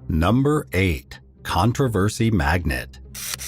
Number 8. Controversy Magnet.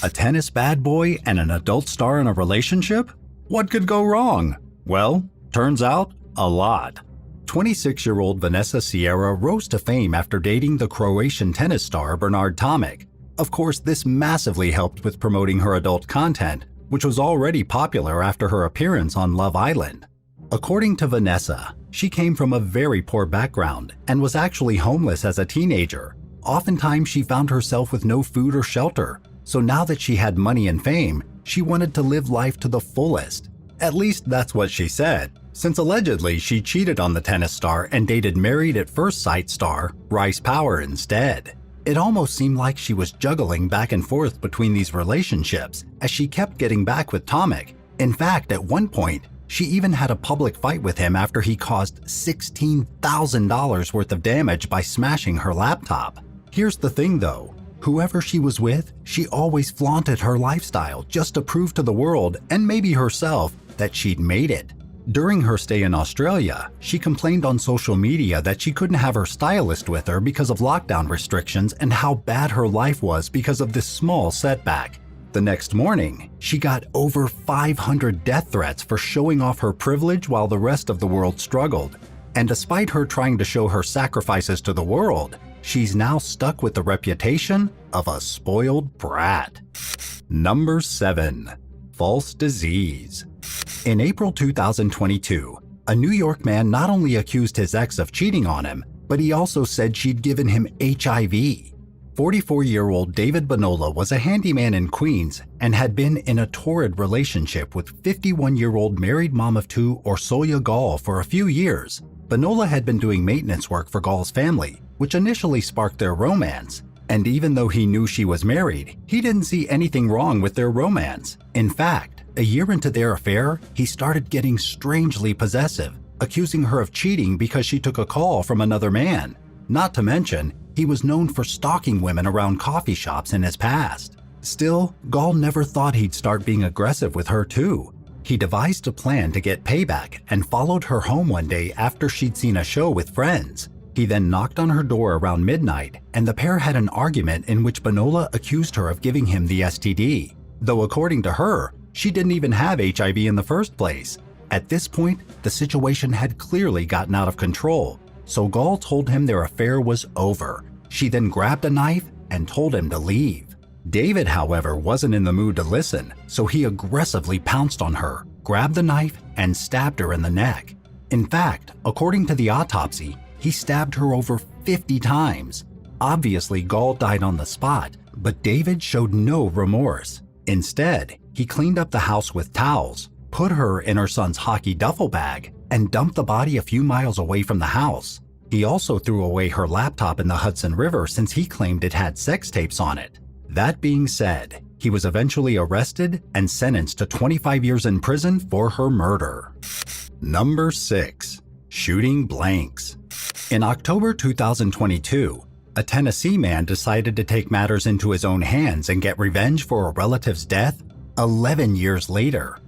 A tennis bad boy and an adult star in a relationship? What could go wrong? Well, turns out, a lot. 26-year-old Vanessa Sierra rose to fame after dating the Croatian tennis star Bernard Tomic. Of course, this massively helped with promoting her adult content, which was already popular after her appearance on Love Island. According to Vanessa, she came from a very poor background and was actually homeless as a teenager. Oftentimes, she found herself with no food or shelter, so now that she had money and fame, she wanted to live life to the fullest. At least that's what she said, since allegedly she cheated on the tennis star and dated Married at First Sight star Bryce Power instead. It almost seemed like she was juggling back and forth between these relationships as she kept getting back with Tomic. In fact, at one point, she even had a public fight with him after he caused $16,000 worth of damage by smashing her laptop. Here's the thing though, whoever she was with, she always flaunted her lifestyle just to prove to the world and maybe herself that she'd made it. During her stay in Australia, she complained on social media that she couldn't have her stylist with her because of lockdown restrictions and how bad her life was because of this small setback. The next morning, she got over 500 death threats for showing off her privilege while the rest of the world struggled. And despite her trying to show her sacrifices to the world, she's now stuck with the reputation of a spoiled brat. Number 7. False disease. In April 2022, a New York man not only accused his ex of cheating on him, but he also said she'd given him HIV. 44-year-old David Bonola was a handyman in Queens and had been in a torrid relationship with 51-year-old married mom of two Orsolia Gall for a few years. Bonola had been doing maintenance work for Gall's family, which initially sparked their romance. And even though he knew she was married, he didn't see anything wrong with their romance. In fact, a year into their affair, he started getting strangely possessive, accusing her of cheating because she took a call from another man. Not to mention, he was known for stalking women around coffee shops in his past. Still, Gall never thought he'd start being aggressive with her too. He devised a plan to get payback and followed her home one day after she'd seen a show with friends. He then knocked on her door around midnight, and the pair had an argument in which Bonola accused her of giving him the STD, though according to her, she didn't even have HIV in the first place. At this point, the situation had clearly gotten out of control, so Gall told him their affair was over. She then grabbed a knife and told him to leave. David, however, wasn't in the mood to listen, so he aggressively pounced on her, grabbed the knife, and stabbed her in the neck. In fact, according to the autopsy, he stabbed her over 50 times. Obviously, Gall died on the spot, but David showed no remorse. Instead, he cleaned up the house with towels, put her in her son's hockey duffel bag, and dumped the body a few miles away from the house. He also threw away her laptop in the Hudson River since he claimed it had sex tapes on it. That being said, he was eventually arrested and sentenced to 25 years in prison for her murder. Number 6. Shooting blanks. In October 2022, a Tennessee man decided to take matters into his own hands and get revenge for a relative's death 11 years later.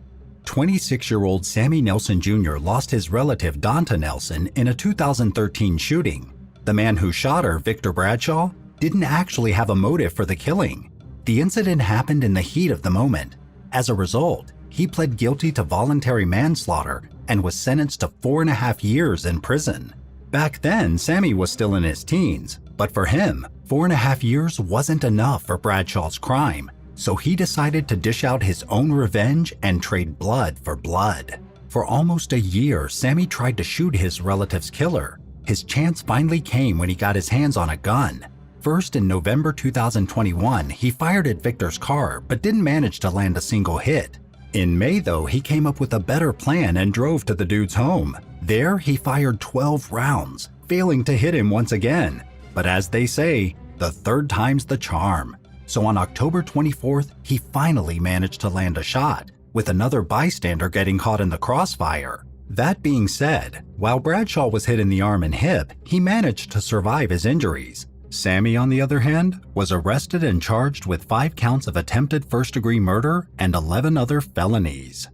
26-year-old Sammy Nelson Jr. lost his relative Donta Nelson in a 2013 shooting. The man who shot her, Victor Bradshaw, didn't actually have a motive for the killing. The incident happened in the heat of the moment. As a result, he pled guilty to voluntary manslaughter and was sentenced to 4.5 years in prison. Back then, Sammy was still in his teens, but for him, 4.5 years wasn't enough for Bradshaw's crime, so he decided to dish out his own revenge and trade blood for blood. For almost a year, Sammy tried to shoot his relative's killer. His chance finally came when he got his hands on a gun. First, in November 2021, he fired at Victor's car but didn't manage to land a single hit. In May, though, he came up with a better plan and drove to the dude's home. There, he fired 12 rounds, failing to hit him once again. But as they say, the third time's the charm. So on October 24th, he finally managed to land a shot, with another bystander getting caught in the crossfire. That being said, while Bradshaw was hit in the arm and hip, he managed to survive his injuries. Sammy, on the other hand, was arrested and charged with 5 counts of attempted first-degree murder and 11 other felonies.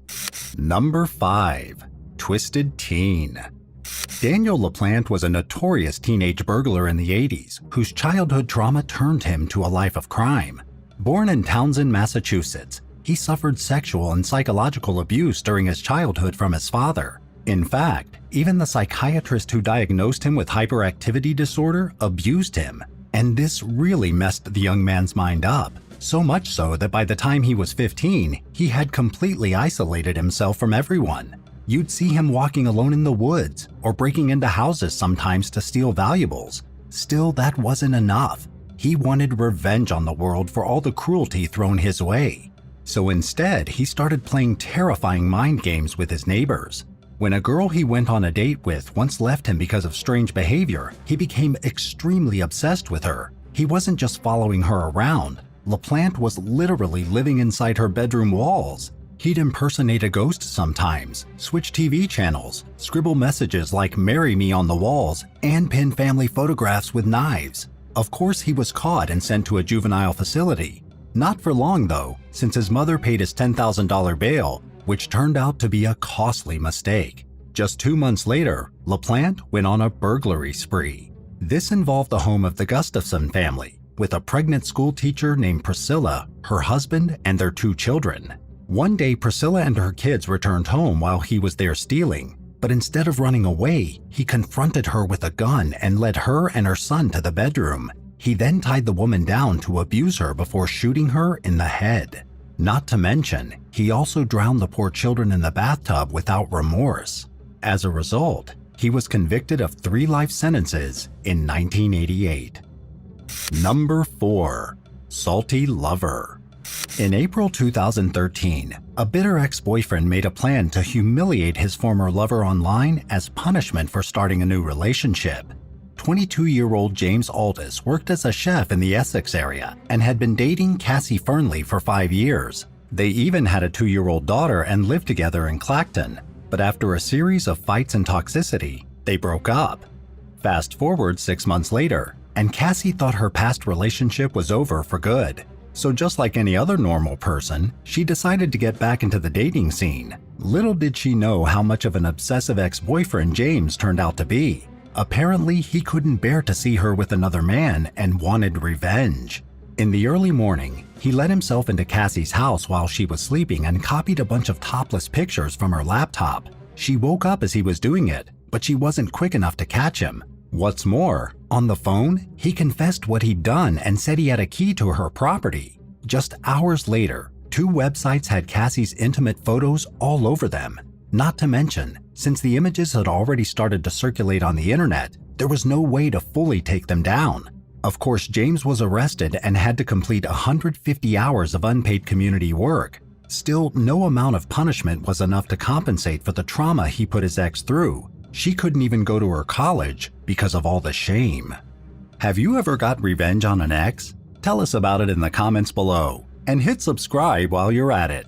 Number 5. Twisted Teen. Daniel LaPlante was a notorious teenage burglar in the 80s whose childhood trauma turned him to a life of crime. Born in Townsend, Massachusetts, he suffered sexual and psychological abuse during his childhood from his father. In fact, even the psychiatrist who diagnosed him with hyperactivity disorder abused him, and this really messed the young man's mind up, so much so that by the time he was 15, he had completely isolated himself from everyone. You'd see him walking alone in the woods or breaking into houses sometimes to steal valuables. Still, that wasn't enough. He wanted revenge on the world for all the cruelty thrown his way. So instead, he started playing terrifying mind games with his neighbors. When a girl he went on a date with once left him because of strange behavior, he became extremely obsessed with her. He wasn't just following her around. LaPlante was literally living inside her bedroom walls. He'd impersonate a ghost sometimes, switch TV channels, scribble messages like "marry me" on the walls, and pin family photographs with knives. Of course, he was caught and sent to a juvenile facility. Not for long though, since his mother paid his $10,000 bail, which turned out to be a costly mistake. Just 2 months later, LaPlante went on a burglary spree. This involved the home of the Gustafson family, with a pregnant school teacher named Priscilla, her husband, and their 2 children. One day, Priscilla and her kids returned home while he was there stealing, but instead of running away, he confronted her with a gun and led her and her son to the bedroom. He then tied the woman down to abuse her before shooting her in the head. Not to mention, he also drowned the poor children in the bathtub without remorse. As a result, he was convicted of 3 life sentences in 1988. Number 4. Salty Lover. In April 2013, a bitter ex-boyfriend made a plan to humiliate his former lover online as punishment for starting a new relationship. 22-year-old James Aldis worked as a chef in the Essex area and had been dating Cassie Fernley for 5 years. They even had a 2-year-old daughter and lived together in Clacton, but after a series of fights and toxicity, they broke up. Fast forward 6 months later, and Cassie thought her past relationship was over for good. So just like any other normal person, she decided to get back into the dating scene. Little did she know how much of an obsessive ex-boyfriend James turned out to be. Apparently, he couldn't bear to see her with another man and wanted revenge. In the early morning, he let himself into Cassie's house while she was sleeping and copied a bunch of topless pictures from her laptop. She woke up as he was doing it, but she wasn't quick enough to catch him. What's more, on the phone, he confessed what he'd done and said he had a key to her property. Just hours later, 2 websites had Cassie's intimate photos all over them. Not to mention, since the images had already started to circulate on the internet, there was no way to fully take them down. Of course, James was arrested and had to complete 150 hours of unpaid community work. Still, no amount of punishment was enough to compensate for the trauma he put his ex through. She couldn't even go to her college because of all the shame. Have you ever got revenge on an ex? Tell us about it in the comments below, and hit subscribe while you're at it.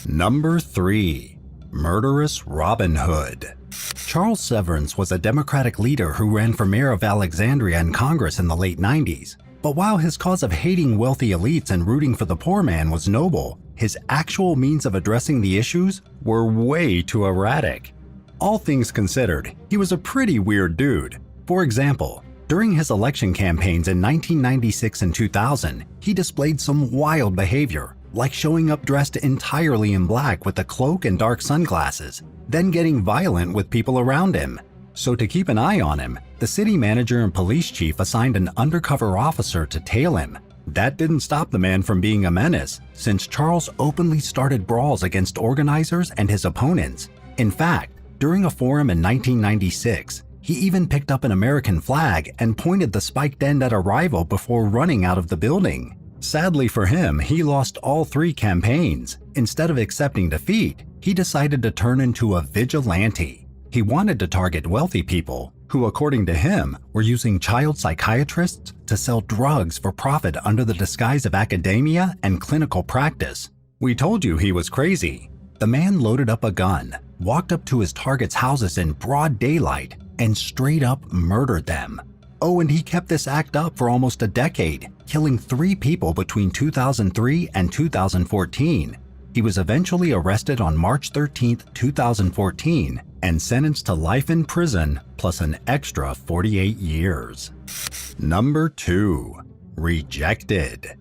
Number 3. Murderous Robin Hood. Charles Severance was a Democratic leader who ran for mayor of Alexandria in Congress in the late 90s. But while his cause of hating wealthy elites and rooting for the poor man was noble, his actual means of addressing the issues were way too erratic. All things considered, he was a pretty weird dude. For example, during his election campaigns in 1996 and 2000, he displayed some wild behavior, like showing up dressed entirely in black with a cloak and dark sunglasses, then getting violent with people around him. So to keep an eye on him, the city manager and police chief assigned an undercover officer to tail him. That didn't stop the man from being a menace, since Charles openly started brawls against organizers and his opponents. In fact, during a forum in 1996, he even picked up an American flag and pointed the spiked end at a rival before running out of the building. Sadly for him, he lost all 3 campaigns. Instead of accepting defeat, he decided to turn into a vigilante. He wanted to target wealthy people who, according to him, were using child psychiatrists to sell drugs for profit under the disguise of academia and clinical practice. We told you he was crazy. The man loaded up a gun, walked up to his targets' houses in broad daylight, and straight up murdered them. Oh, and he kept this act up for almost a decade, killing 3 people between 2003 and 2014. He was eventually arrested on March 13, 2014, and sentenced to life in prison plus an extra 48 years. Number 2. Rejected.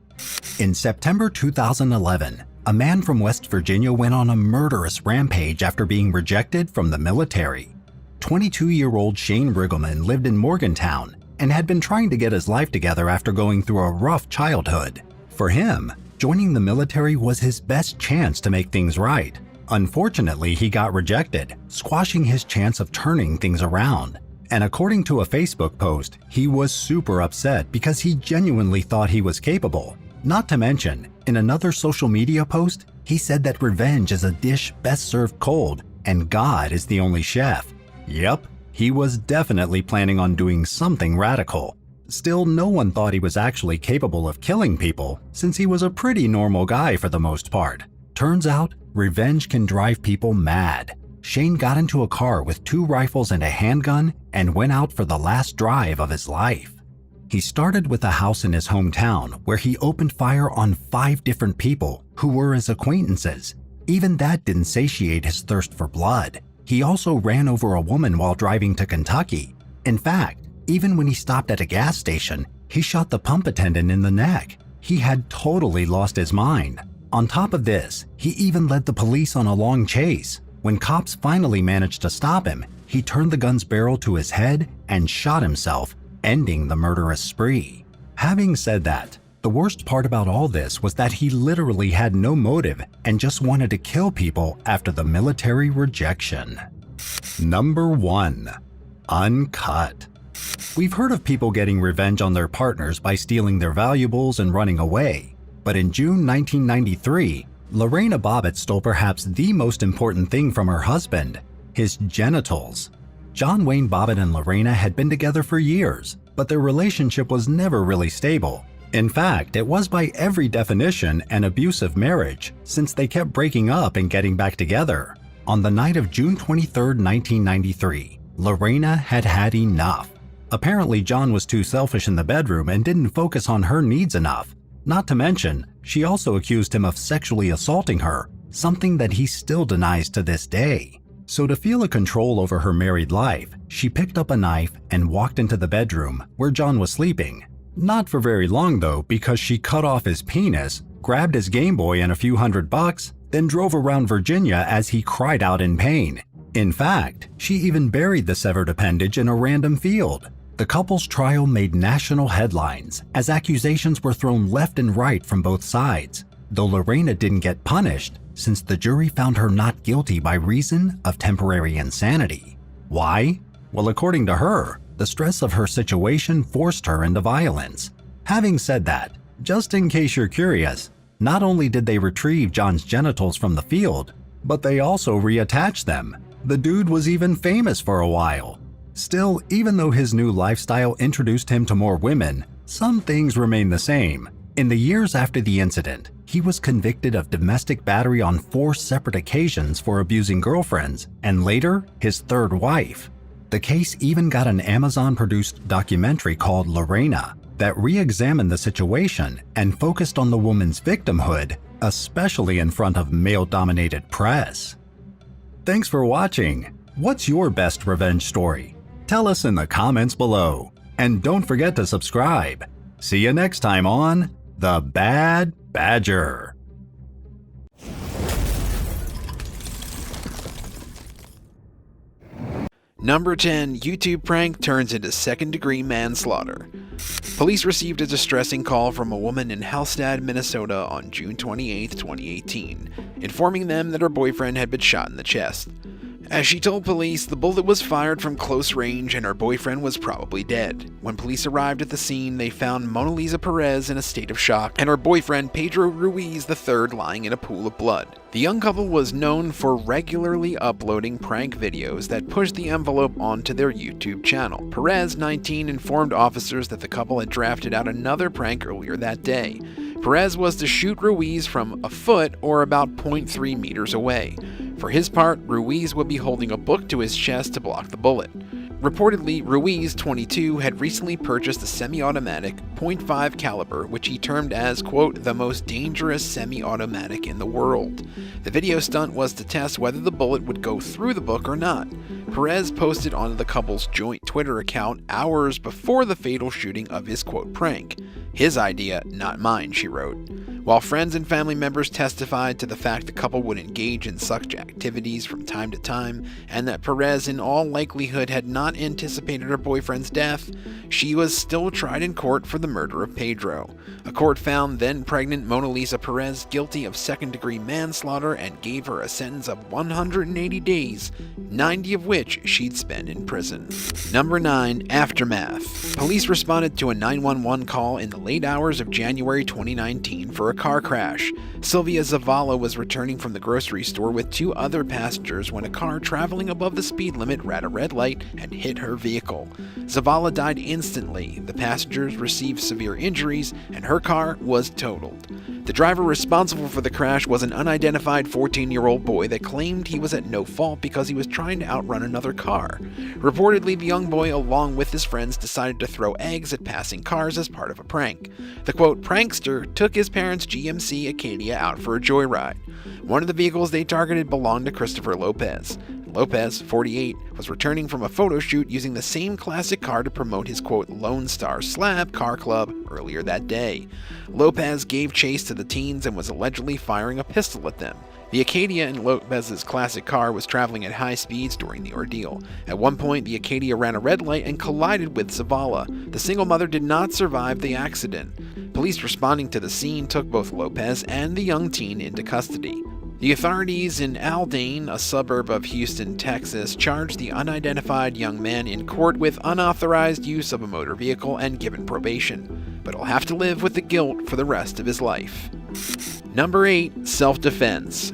In September 2011, a man from West Virginia went on a murderous rampage after being rejected from the military. 22-year-old Shane Riggleman lived in Morgantown and had been trying to get his life together after going through a rough childhood. For him, joining the military was his best chance to make things right. Unfortunately, he got rejected, squashing his chance of turning things around. And according to a Facebook post, he was super upset because he genuinely thought he was capable. Not to mention, in another social media post, he said that revenge is a dish best served cold and God is the only chef. Yep, he was definitely planning on doing something radical. Still, no one thought he was actually capable of killing people, since he was a pretty normal guy for the most part. Turns out, revenge can drive people mad. Shane got into a car with 2 rifles and a handgun and went out for the last drive of his life. He started with a house in his hometown where he opened fire on 5 different people who were his acquaintances. Even that didn't satiate his thirst for blood. He also ran over a woman while driving to Kentucky. In fact, even when he stopped at a gas station, he shot the pump attendant in the neck. He had totally lost his mind. On top of this, he even led the police on a long chase. When cops finally managed to stop him, he turned the gun's barrel to his head and shot himself, ending the murderous spree. Having said that, the worst part about all this was that he literally had no motive and just wanted to kill people after the military rejection. Number 1. Uncut. We've heard of people getting revenge on their partners by stealing their valuables and running away. But in June 1993, Lorena Bobbitt stole perhaps the most important thing from her husband, his genitals. John Wayne Bobbitt and Lorena had been together for years, but their relationship was never really stable. In fact, it was by every definition an abusive marriage, since they kept breaking up and getting back together. On the night of June 23, 1993, Lorena had had enough. Apparently, John was too selfish in the bedroom and didn't focus on her needs enough. Not to mention, she also accused him of sexually assaulting her, something that he still denies to this day. So to feel a control over her married life, she picked up a knife and walked into the bedroom where John was sleeping. Not for very long though, because she cut off his penis, grabbed his Game Boy and a few $100, then drove around Virginia as he cried out in pain. In fact, she even buried the severed appendage in a random field. The couple's trial made national headlines as accusations were thrown left and right from both sides, though Lorena didn't get punished since the jury found her not guilty by reason of temporary insanity. Why? Well, according to her, the stress of her situation forced her into violence. Having said that, just in case you're curious, not only did they retrieve John's genitals from the field, but they also reattached them. The dude was even famous for a while. Still, even though his new lifestyle introduced him to more women, some things remain the same. In the years after the incident, he was convicted of domestic battery on 4 separate occasions for abusing girlfriends, and later, his 3rd wife. The case even got an Amazon-produced documentary called Lorena that re-examined the situation and focused on the woman's victimhood, especially in front of male-dominated press. Thanks for watching. What's your best revenge story? Tell us in the comments below. And don't forget to subscribe. See you next time on The Bad Badger. Number 10. YouTube prank turns into second-degree manslaughter. Police received a distressing call from a woman in Hallstatt, Minnesota on June 28, 2018, informing them that her boyfriend had been shot in the chest. As she told police, the bullet was fired from close range and her boyfriend was probably dead. When police arrived at the scene, they found Mona Lisa Perez in a state of shock and her boyfriend Pedro Ruiz III lying in a pool of blood. The young couple was known for regularly uploading prank videos that pushed the envelope onto their YouTube channel. Perez, 19, informed officers that the couple had drafted out another prank earlier that day. Perez was to shoot Ruiz from a foot or about 0.3 meters away. For his part, Ruiz would be holding a book to his chest to block the bullet. Reportedly, Ruiz, 22, had recently purchased a semi-automatic .5 caliber, which he termed as, quote, the most dangerous semi-automatic in the world. The video stunt was to test whether the bullet would go through the book or not. Perez posted onto the couple's joint Twitter account hours before the fatal shooting of his, quote, prank. His idea, not mine, she wrote. While friends and family members testified to the fact the couple would engage in such activities from time to time, and that Perez in all likelihood had not anticipated her boyfriend's death, she was still tried in court for the murder of Pedro. A court found then-pregnant Mona Lisa Perez guilty of second-degree manslaughter and gave her a sentence of 180 days, 90 of which she'd spend in prison. Number 9. Aftermath. Police responded to a 911 call in the late hours of January 2019 for a car crash. Sylvia Zavala was returning from the grocery store with 2 other passengers when a car traveling above the speed limit ran a red light and hit her vehicle. Zavala died instantly, the passengers received severe injuries, and her car was totaled. The driver responsible for the crash was an unidentified 14-year-old boy that claimed he was at no fault because he was trying to outrun another car. Reportedly, the young boy, along with his friends, decided to throw eggs at passing cars as part of a prank. The, quote, prankster took his parents' GMC Acadia out for a joyride. One of the vehicles they targeted belonged to Christopher Lopez. Lopez, 48, was returning from a photo shoot using the same classic car to promote his, quote, Lone Star Slab car club earlier that day. Lopez gave chase to the teens and was allegedly firing a pistol at them. The Acadia in Lopez's classic car was traveling at high speeds during the ordeal. At one point, the Acadia ran a red light and collided with Zavala. The single mother did not survive the accident. Police responding to the scene took both Lopez and the young teen into custody. The authorities in Aldane, a suburb of Houston, Texas, charged the unidentified young man in court with unauthorized use of a motor vehicle and given probation, but he'll have to live with the guilt for the rest of his life. Number 8. Self-defense.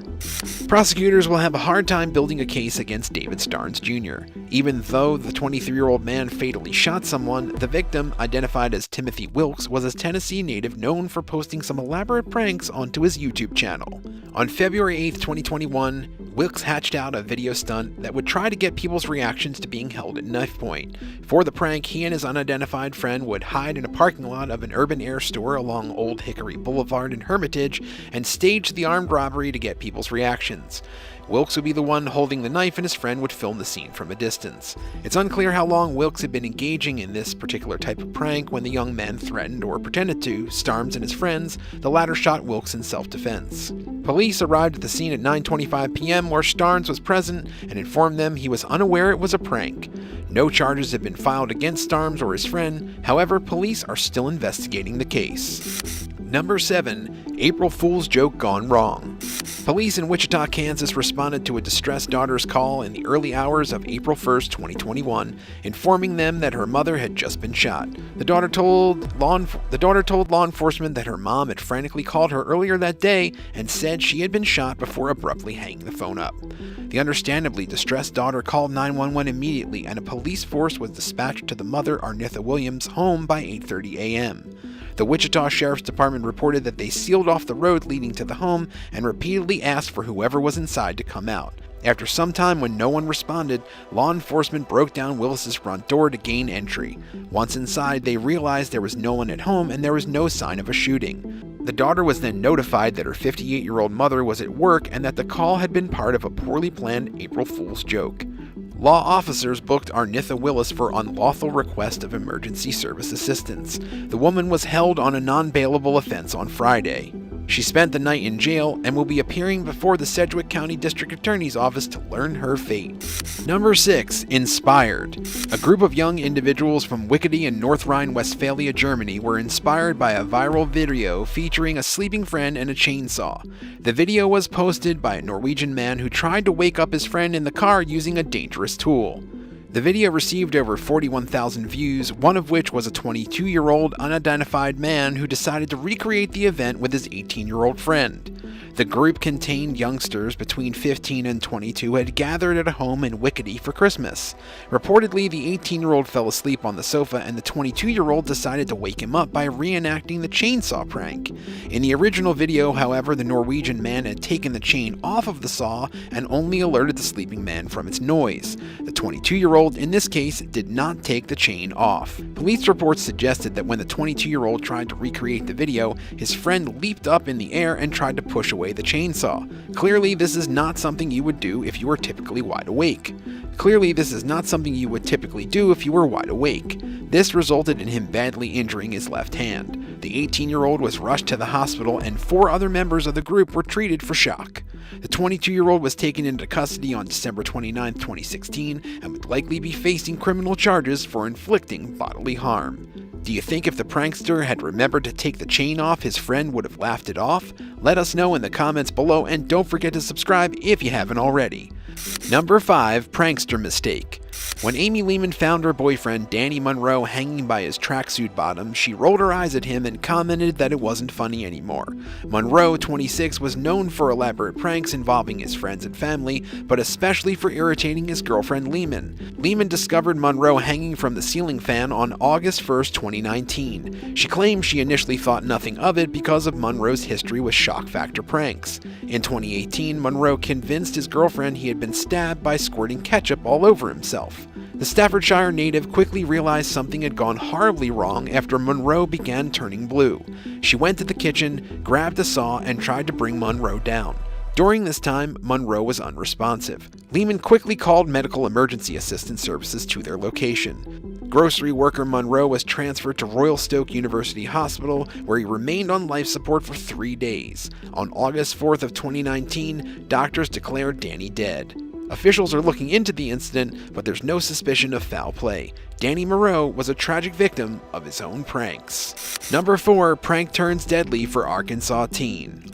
Prosecutors will have a hard time building a case against David Starnes Jr. Even though the 23-year-old man fatally shot someone, the victim, identified as Timothy Wilkes, was a Tennessee native known for posting some elaborate pranks onto his YouTube channel. On February 8, 2021, Wilkes hatched out a video stunt that would try to get people's reactions to being held at knife point. For the prank, he and his unidentified friend would hide in a parking lot of an Urban Air store along Old Hickory Boulevard in Hermitage and stage the armed robbery to get people's reactions. Wilkes would be the one holding the knife and his friend would film the scene from a distance. It's unclear how long Wilkes had been engaging in this particular type of prank when the young man threatened or pretended to Starnes and his friends. The latter shot Wilkes in self-defense. Police arrived at the scene at 9:25 p.m. where Starnes was present and informed them he was unaware it was a prank. No charges have been filed against Starnes or his friend. However, police are still investigating the case. Number 7. April Fool's joke gone wrong. Police in Wichita, Kansas responded to a distressed daughter's call in the early hours of April 1, 2021, informing them that her mother had just been shot. The daughter told law enforcement that her mom had frantically called her earlier that day and said she had been shot before abruptly hanging the phone up. The understandably distressed daughter called 911 immediately, and a police force was dispatched to the mother, Arnitha Williams' home by 8:30 a.m. The Wichita Sheriff's Department reported that they sealed off the road leading to the home and repeatedly asked for whoever was inside to come out. After some time, when no one responded, law enforcement broke down Willis's front door to gain entry. Once inside, they realized there was no one at home and there was no sign of a shooting. The daughter was then notified that her 58-year-old mother was at work and that the call had been part of a poorly planned April Fool's joke. Law officers booked Arnitha Willis for unlawful request of emergency service assistance. The woman was held on a non-bailable offense on Friday. She spent the night in jail and will be appearing before the Sedgwick County District Attorney's Office to learn her fate. Number 6. Inspired. A group of young individuals from Wickede in North Rhine-Westphalia, Germany were inspired by a viral video featuring a sleeping friend and a chainsaw. The video was posted by a Norwegian man who tried to wake up his friend in the car using a dangerous tool. The video received over 41,000 views, one of which was a 22-year-old unidentified man who decided to recreate the event with his 18-year-old friend. The group contained youngsters between 15 and 22 who had gathered at a home in WEDGIE for Christmas. Reportedly, the 18-year-old fell asleep on the sofa and the 22-year-old decided to wake him up by reenacting the chainsaw prank. In the original video, however, the Norwegian man had taken the chain off of the saw and only alerted the sleeping man from its noise. The 22-year-old, in this case, did not take the chain off. Police reports suggested that when the 22-year-old tried to recreate the video, his friend leaped up in the air and tried to push away the chainsaw. Clearly, this is not something you would do if you were typically wide awake. This resulted in him badly injuring his left hand. The 18-year-old was rushed to the hospital and 4 other members of the group were treated for shock. The 22-year-old was taken into custody on December 29, 2016 and would likely be facing criminal charges for inflicting bodily harm. Do you think if the prankster had remembered to take the chain off, his friend would have laughed it off? Let us know in the comments below and don't forget to subscribe if you haven't already. Number 5. Prankster mistake. When Amy Lehman found her boyfriend Danny Monroe hanging by his tracksuit bottom, she rolled her eyes at him and commented that it wasn't funny anymore. Monroe, 26, was known for elaborate pranks involving his friends and family, but especially for irritating his girlfriend Lehman. Lehman discovered Monroe hanging from the ceiling fan on August 1, 2019. She claimed she initially thought nothing of it because of Monroe's history with shock factor pranks. In 2018, Monroe convinced his girlfriend he had been stabbed by squirting ketchup all over himself. The Staffordshire native quickly realized something had gone horribly wrong after Monroe began turning blue. She went to the kitchen, grabbed a saw, and tried to bring Monroe down. During this time, Monroe was unresponsive. Lehman quickly called medical emergency assistance services to their location. Grocery worker Monroe was transferred to Royal Stoke University Hospital, where he remained on life support for 3 days. On August 4th of 2019, doctors declared Danny dead. Officials are looking into the incident, but there's no suspicion of foul play. Danny Monroe was a tragic victim of his own pranks. Number 4. Prank turns deadly for Arkansas teen.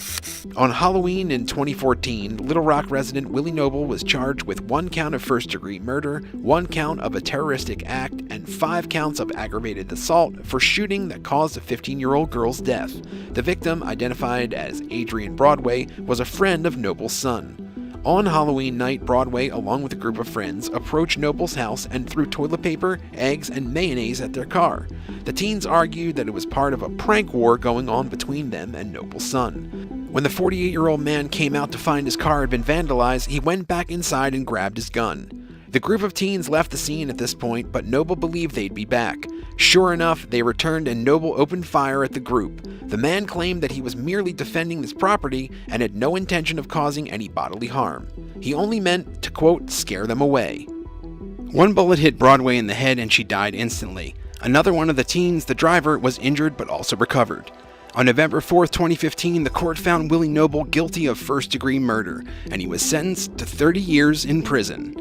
On Halloween in 2014, Little Rock resident Willie Noble was charged with 1 count of first-degree murder, 1 count of a terroristic act, and 5 counts of aggravated assault for shooting that caused a 15-year-old girl's death. The victim, identified as Adrian Broadway, was a friend of Noble's son. On Halloween night, Broadway, along with a group of friends, approached Noble's house and threw toilet paper, eggs, and mayonnaise at their car. The teens argued that it was part of a prank war going on between them and Noble's son. When the 48-year-old man came out to find his car had been vandalized, he went back inside and grabbed his gun. The group of teens left the scene at this point, but Noble believed they'd be back. Sure enough, they returned and Noble opened fire at the group. The man claimed that he was merely defending his property and had no intention of causing any bodily harm. He only meant to, quote, scare them away. 1 bullet hit Broadway in the head and she died instantly. Another one of the teens, the driver, was injured but also recovered. On November 4, 2015, the court found Willie Noble guilty of first-degree murder, and he was sentenced to 30 years in prison.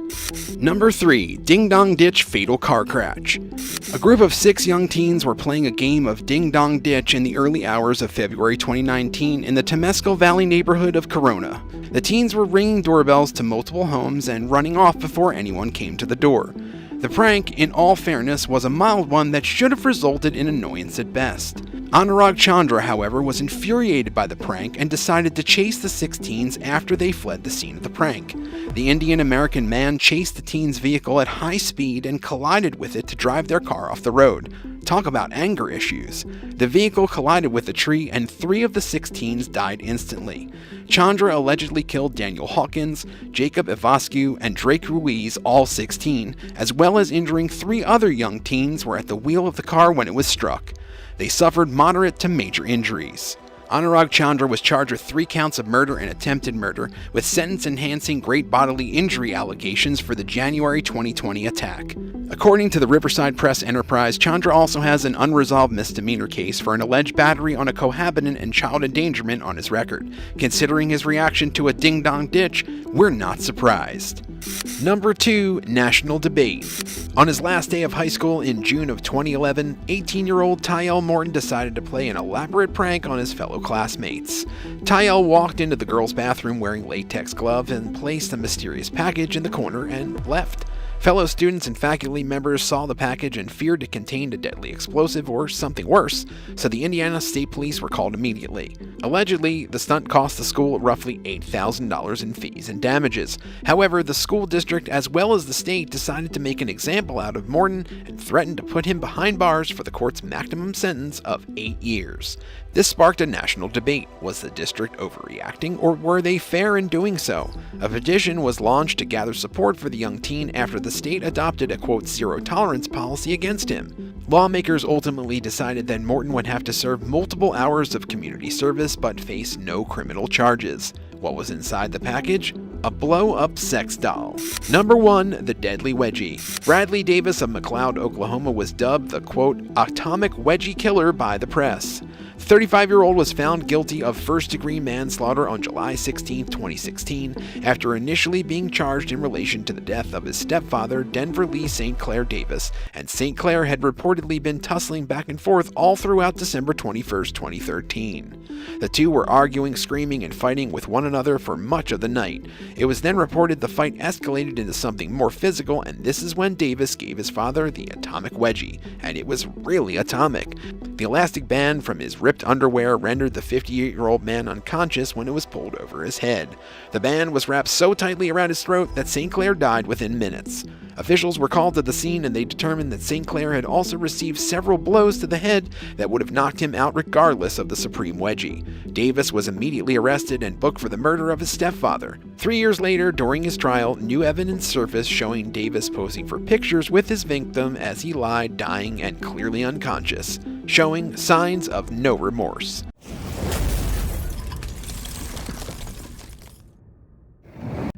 Number 3. Ding Dong Ditch Fatal Car Crash. A group of 6 young teens were playing a game of Ding Dong Ditch in the early hours of February 2019 in the Temescal Valley neighborhood of Corona. The teens were ringing doorbells to multiple homes and running off before anyone came to the door. The prank, in all fairness, was a mild one that should have resulted in annoyance at best. Anurag Chandra, however, was infuriated by the prank and decided to chase the 6 teens after they fled the scene of the prank. The Indian-American man chased the teens' vehicle at high speed and collided with it to drive their car off the road. Talk about anger issues. The vehicle collided with a tree and 3 of the 6 teens died instantly. Chandra allegedly killed Daniel Hawkins, Jacob Ivascu, and Drake Ruiz, all 16, as well as injuring 3 other young teens who were at the wheel of the car when it was struck. They suffered moderate to major injuries. Anurag Chandra was charged with 3 counts of murder and attempted murder, with sentence-enhancing great bodily injury allegations for the January 2020 attack. According to the Riverside Press Enterprise, Chandra also has an unresolved misdemeanor case for an alleged battery on a cohabitant and child endangerment on his record. Considering his reaction to a ding-dong ditch, we're not surprised. Number 2. National Debate. On his last day of high school in June of 2011, 18-year-old Tyel Morton decided to play an elaborate prank on his fellow classmates. Tyel walked into the girls' bathroom wearing latex gloves and placed a mysterious package in the corner and left. Fellow students and faculty members saw the package and feared it contained a deadly explosive or something worse, so the Indiana State Police were called immediately. Allegedly, the stunt cost the school roughly $8,000 in fees and damages. However, the school district as well as the state decided to make an example out of Morton and threatened to put him behind bars for the court's maximum sentence of 8 years. This sparked a national debate. Was the district overreacting, or were they fair in doing so? A petition was launched to gather support for the young teen after the state adopted a quote zero-tolerance policy against him. Lawmakers ultimately decided that Morton would have to serve multiple hours of community service but face no criminal charges. What was inside the package? A blow-up sex doll. Number 1. The Deadly Wedgie. Bradley Davis of McLeod, Oklahoma was dubbed the quote atomic wedgie killer by the press. The 35-year-old was found guilty of first-degree manslaughter on July 16, 2016, after initially being charged in relation to the death of his stepfather, Denver Lee St. Clair Davis, and St. Clair had reportedly been tussling back and forth all throughout December 21, 2013. The two were arguing, screaming, and fighting with one another for much of the night. It was then reported the fight escalated into something more physical, and this is when Davis gave his father the atomic wedgie, and it was really atomic. The elastic band from his ripped underwear rendered the 58-year-old man unconscious when it was pulled over his head. The band was wrapped so tightly around his throat that St. Clair died within minutes. Officials were called to the scene and they determined that St. Clair had also received several blows to the head that would have knocked him out regardless of the supreme wedgie. Davis was immediately arrested and booked for the murder of his stepfather. 3 years later, during his trial, new evidence surfaced showing Davis posing for pictures with his victim as he lied, dying and clearly unconscious, showing signs of no remorse.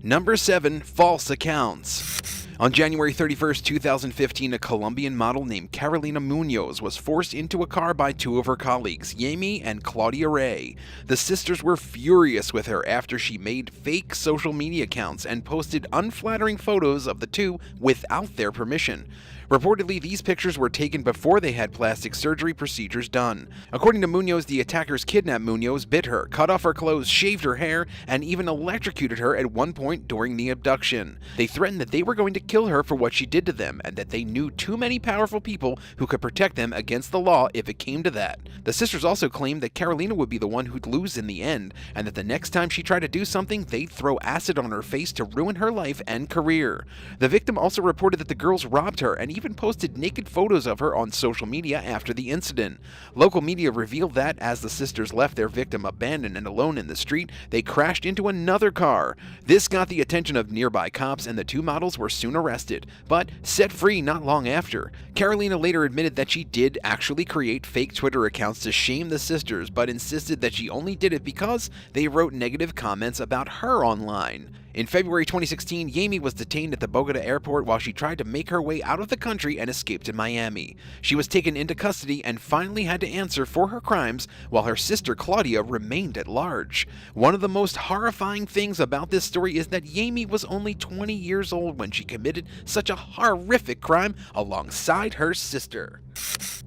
Number 7. False accounts. On January 31, 2015, a Colombian model named Carolina Munoz was forced into a car by two of her colleagues, Yami and Claudia Ray. The sisters were furious with her after she made fake social media accounts and posted unflattering photos of the two without their permission. Reportedly, these pictures were taken before they had plastic surgery procedures done. According to Munoz, the attackers kidnapped Munoz, bit her, cut off her clothes, shaved her hair, and even electrocuted her at one point during the abduction. They threatened that they were going to kill her for what she did to them, and that they knew too many powerful people who could protect them against the law if it came to that. The sisters also claimed that Carolina would be the one who'd lose in the end, and that the next time she tried to do something, they'd throw acid on her face to ruin her life and career. The victim also reported that the girls robbed her and even posted naked photos of her on social media after the incident. Local media revealed that, as the sisters left their victim abandoned and alone in the street, they crashed into another car. This got the attention of nearby cops, and the two models were soon arrested, but set free not long after. Carolina later admitted that she did actually create fake Twitter accounts to shame the sisters, but insisted that she only did it because they wrote negative comments about her online. In February 2016, Yami was detained at the Bogota airport while she tried to make her way out of the country and escape to Miami. She was taken into custody and finally had to answer for her crimes, while her sister Claudia remained at large. One of the most horrifying things about this story is that Yami was only 20 years old when she committed such a horrific crime alongside her sister.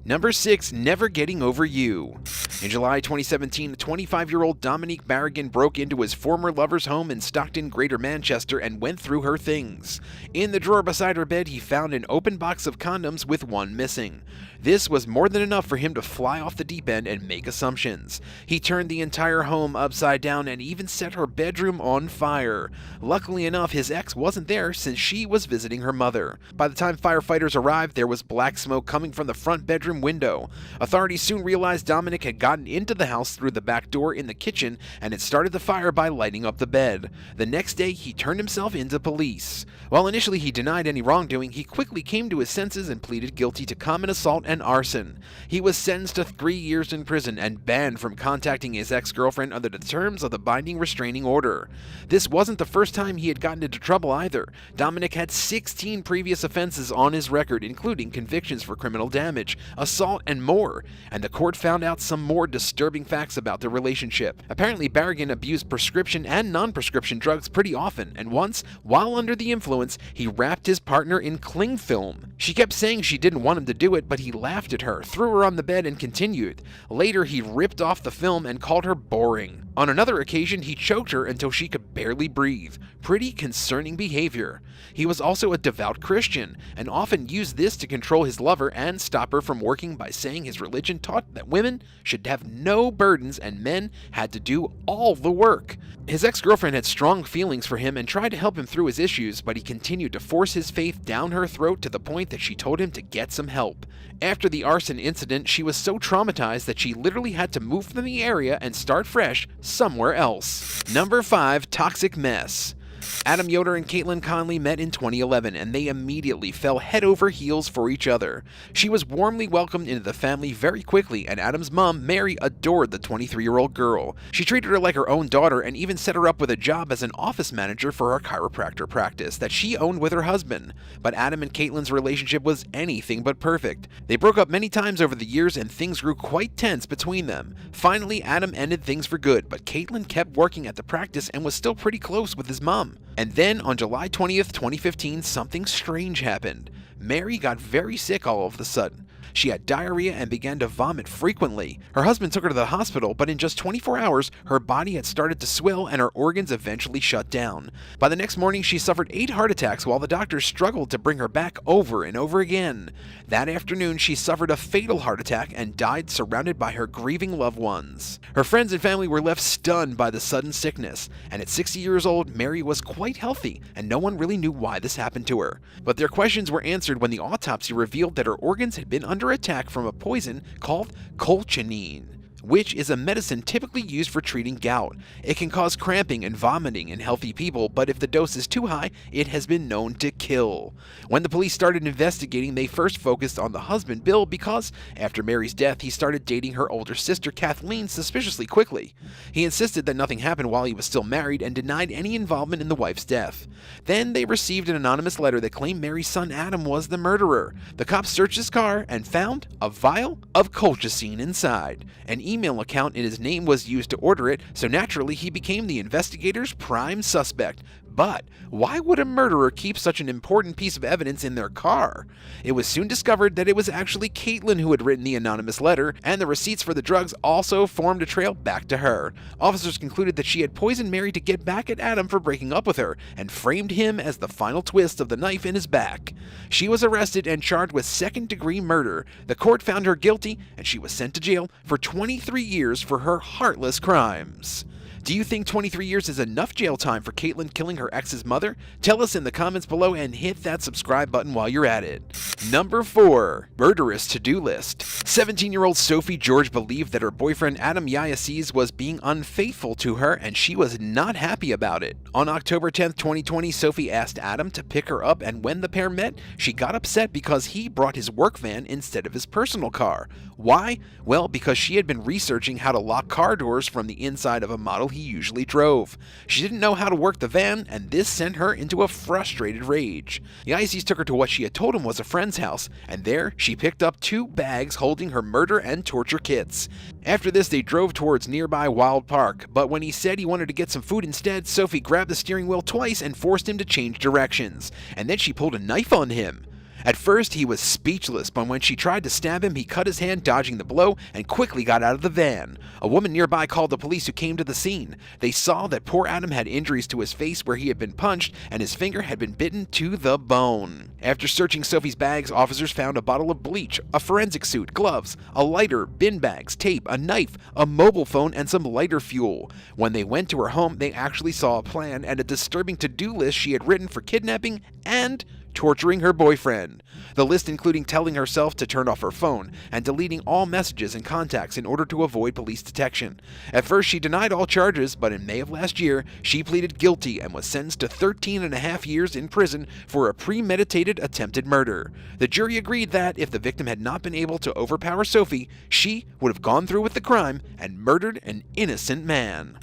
Number 6. Never Getting Over You. In July 2017, 25-year-old Dominique Barragan broke into his former lover's home in Stockton, Greater Manchester, and went through her things. In the drawer beside her bed, he found an open box of condoms with one missing. This was more than enough for him to fly off the deep end and make assumptions. He turned the entire home upside down and even set her bedroom on fire. Luckily enough, his ex wasn't there since she was visiting her mother. By the time firefighters arrived, there was black smoke coming from the front bedroom window. Authorities soon realized Dominic had gotten into the house through the back door in the kitchen and had started the fire by lighting up the bed. The next day, he turned himself into police. While initially he denied any wrongdoing, he quickly came to his senses and pleaded guilty to common assault and arson. He was sentenced to 3 years in prison and banned from contacting his ex-girlfriend under the terms of the binding restraining order. This wasn't the first time he had gotten into trouble either. Dominic had 16 previous offenses on his record, including convictions for criminal damage, assault, and more, and the court found out some more disturbing facts about their relationship. Apparently, Berrigan abused prescription and non-prescription drugs pretty often, and once, while under the influence, he wrapped his partner in cling film. She kept saying she didn't want him to do it, but he laughed at her, threw her on the bed, and continued. Later, he ripped off the film and called her boring. On another occasion, he choked her until she could barely breathe. Pretty concerning behavior. He was also a devout Christian, and often used this to control his lover and stop her from working by saying his religion taught that women should have no burdens and men had to do all the work. His ex-girlfriend had strong feelings for him and tried to help him through his issues, but he continued to force his faith down her throat to the point that she told him to get some help. After the arson incident, she was so traumatized that she literally had to move from the area and start fresh somewhere else. Number 5. Toxic Mess. Adam Yoder and Caitlin Conley met in 2011, and they immediately fell head over heels for each other. She was warmly welcomed into the family very quickly, and Adam's mom, Mary, adored the 23-year-old girl. She treated her like her own daughter and even set her up with a job as an office manager for her chiropractor practice that she owned with her husband. But Adam and Caitlin's relationship was anything but perfect. They broke up many times over the years, and things grew quite tense between them. Finally, Adam ended things for good, but Caitlin kept working at the practice and was still pretty close with his mom. And then, on July 20th, 2015, something strange happened. Mary got very sick all of a sudden. She had diarrhea and began to vomit frequently. Her husband took her to the hospital, but in just 24 hours, her body had started to swell and her organs eventually shut down. By the next morning, she suffered 8 heart attacks while the doctors struggled to bring her back over and over again. That afternoon, she suffered a fatal heart attack and died surrounded by her grieving loved ones. Her friends and family were left stunned by the sudden sickness, and at 60 years old, Mary was quite healthy, and no one really knew why this happened to her. But their questions were answered when the autopsy revealed that her organs had been under attack from a poison called colchicine, which is a medicine typically used for treating gout. It can cause cramping and vomiting in healthy people, but if the dose is too high, it has been known to kill. When the police started investigating, they first focused on the husband, Bill, because after Mary's death, he started dating her older sister, Kathleen, suspiciously quickly. He insisted that nothing happened while he was still married and denied any involvement in the wife's death. Then they received an anonymous letter that claimed Mary's son Adam was the murderer. The cops searched his car and found a vial of colchicine inside. An email account in his name was used to order it, so naturally he became the investigators' prime suspect. But why would a murderer keep such an important piece of evidence in their car? It was soon discovered that it was actually Caitlin who had written the anonymous letter, and the receipts for the drugs also formed a trail back to her. Officers concluded that she had poisoned Mary to get back at Adam for breaking up with her, and framed him as the final twist of the knife in his back. She was arrested and charged with second-degree murder. The court found her guilty, and she was sent to jail for 23 years for her heartless crimes. Do you think 23 years is enough jail time for Caitlin killing her ex's mother? Tell us in the comments below and hit that subscribe button while you're at it. Number 4. Murderous to-do list. 17-year-old Sophie George believed that her boyfriend Adam Yayases was being unfaithful to her, and she was not happy about it. On October 10th, 2020, Sophie asked Adam to pick her up, and when the pair met, she got upset because he brought his work van instead of his personal car. Why? Well, because she had been researching how to lock car doors from the inside of a model he usually drove. She didn't know how to work the van, and this sent her into a frustrated rage. Yayases took her to what she had told him was a friend's house, and there she picked up 2 bags holding her murder and torture kits. After this, they drove towards nearby Wild Park, but when he said he wanted to get some food instead, Sophie grabbed the steering wheel twice and forced him to change directions, and then she pulled a knife on him. At first, he was speechless, but when she tried to stab him, he cut his hand, dodging the blow, and quickly got out of the van. A woman nearby called the police, who came to the scene. They saw that poor Adam had injuries to his face where he had been punched, and his finger had been bitten to the bone. After searching Sophie's bags, officers found a bottle of bleach, a forensic suit, gloves, a lighter, bin bags, tape, a knife, a mobile phone, and some lighter fuel. When they went to her home, they actually saw a plan and a disturbing to-do list she had written for kidnapping and torturing her boyfriend. The list including telling herself to turn off her phone and deleting all messages and contacts in order to avoid police detection. At first, she denied all charges, but in May of last year, she pleaded guilty and was sentenced to 13.5 years in prison for a premeditated attempted murder. The jury agreed that if the victim had not been able to overpower Sophie, she would have gone through with the crime and murdered an innocent man.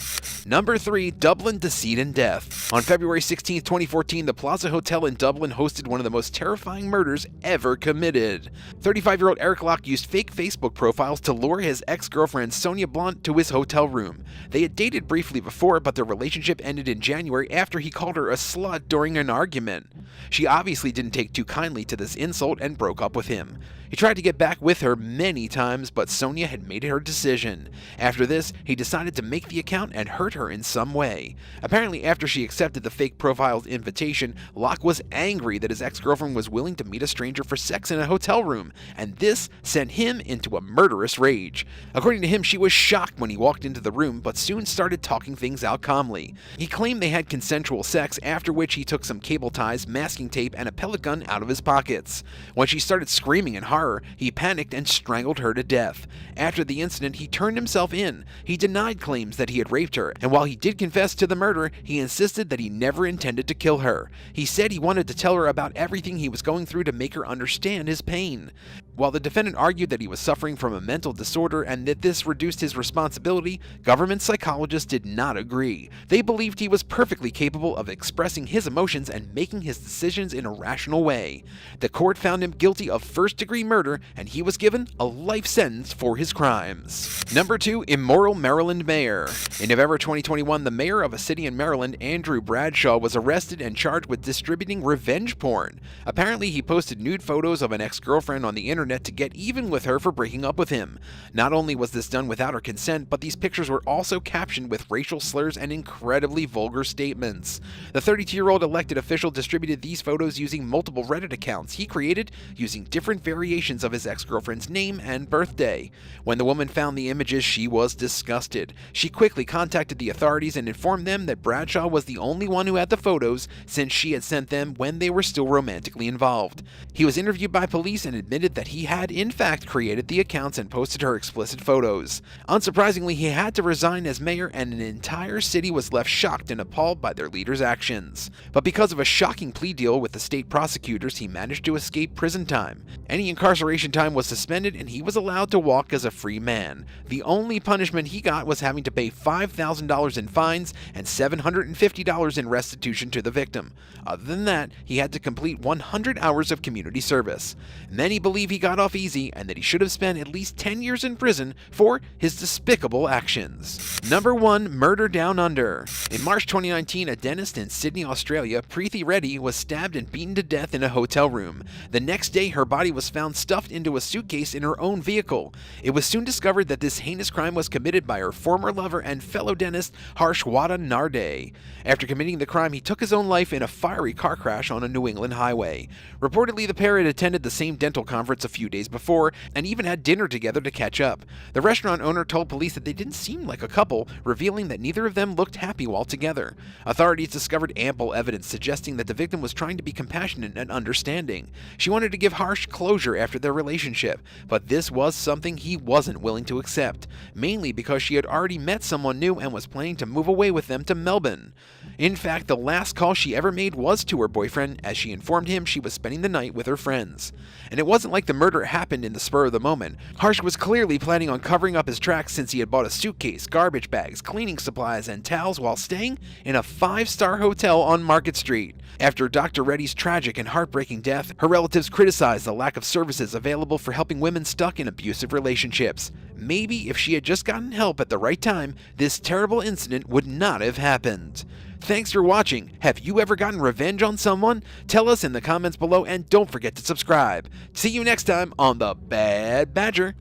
Number 3. Dublin Deceit and Death. On February 16, 2014, the Plaza Hotel in Dublin hosted committed one of the most terrifying murders ever committed. 35-year-old Eric Locke used fake Facebook profiles to lure his ex-girlfriend Sonia Blunt to his hotel room. They had dated briefly before, but their relationship ended in January after he called her a slut during an argument. She obviously didn't take too kindly to this insult and broke up with him. He tried to get back with her many times, but Sonia had made her decision. After this, he decided to make the account and hurt her in some way. Apparently, after she accepted the fake profile's invitation, Locke was angry that his ex-girlfriend was willing to meet a stranger for sex in a hotel room, and this sent him into a murderous rage. According to him, she was shocked when he walked into the room, but soon started talking things out calmly. He claimed they had consensual sex, after which he took some cable ties, masking tape, and a pellet gun out of his pockets. When she started screaming in horror, he panicked and strangled her to death. After the incident, he turned himself in. He denied claims that he had raped her, and while he did confess to the murder, he insisted that he never intended to kill her. He said he wanted to tell her about everything he was going through to make her understand his pain. While the defendant argued that he was suffering from a mental disorder and that this reduced his responsibility, government psychologists did not agree. They believed he was perfectly capable of expressing his emotions and making his decisions in a rational way. The court found him guilty of first-degree murder, and he was given a life sentence for his crimes. Number 2. Immoral Maryland Mayor. In November 2021, the mayor of a city in Maryland, Andrew Bradshaw, was arrested and charged with distributing revenge porn. Apparently, he posted nude photos of an ex-girlfriend on the internet to get even with her for breaking up with him. Not only was this done without her consent, but these pictures were also captioned with racial slurs and incredibly vulgar statements. The 32-year-old elected official distributed these photos using multiple Reddit accounts he created using different variations of his ex-girlfriend's name and birthday. When the woman found the images, she was disgusted. She quickly contacted the authorities and informed them that Bradshaw was the only one who had the photos, since she had sent them when they were still romantically involved. He was interviewed by police and admitted that he had in fact created the accounts and posted her explicit photos. Unsurprisingly, he had to resign as mayor, and an entire city was left shocked and appalled by their leader's actions. But because of a shocking plea deal with the state prosecutors, he managed to escape prison time. Any incarceration time was suspended and he was allowed to walk as a free man. The only punishment he got was having to pay $5,000 in fines and $750 in restitution to the victim. Other than that, he had to complete 100 hours of community service. Many believe he got off easy and that he should have spent at least 10 years in prison for his despicable actions. Number 1. Murder Down Under. In March 2019, a dentist in Sydney, Australia, Preeti Reddy, was stabbed and beaten to death in a hotel room. The next day, her body was found stuffed into a suitcase in her own vehicle. It was soon discovered that this heinous crime was committed by her former lover and fellow dentist, Harsh Narde. After committing the crime, he took his own life in a fiery car crash on a New England highway. Reportedly, the pair had attended the same dental conference a few days before and even had dinner together to catch up. The restaurant owner told police that they didn't seem like a couple, revealing that neither of them looked happy while together. Authorities discovered ample evidence suggesting that the victim was trying to be compassionate and understanding. She wanted to give Harsh closure after their relationship, but this was something he wasn't willing to accept, mainly because she had already met someone new and was planning to move away with them to Melbourne. In fact, the last call she ever made was to her boyfriend, as she informed him she was spending the night with her friends. And it wasn't like the murder happened in the spur of the moment. Harsh was clearly planning on covering up his tracks, since he had bought a suitcase, garbage bags, cleaning supplies, and towels while staying in a 5-star hotel on Market Street. After Dr. Reddy's tragic and heartbreaking death, her relatives criticized the lack of services available for helping women stuck in abusive relationships. Maybe if she had just gotten help at the right time, this terrible incident would not have happened. Thanks for watching. Have you ever gotten revenge on someone? Tell us in the comments below, and don't forget to subscribe. See you next time on The Bad Badger.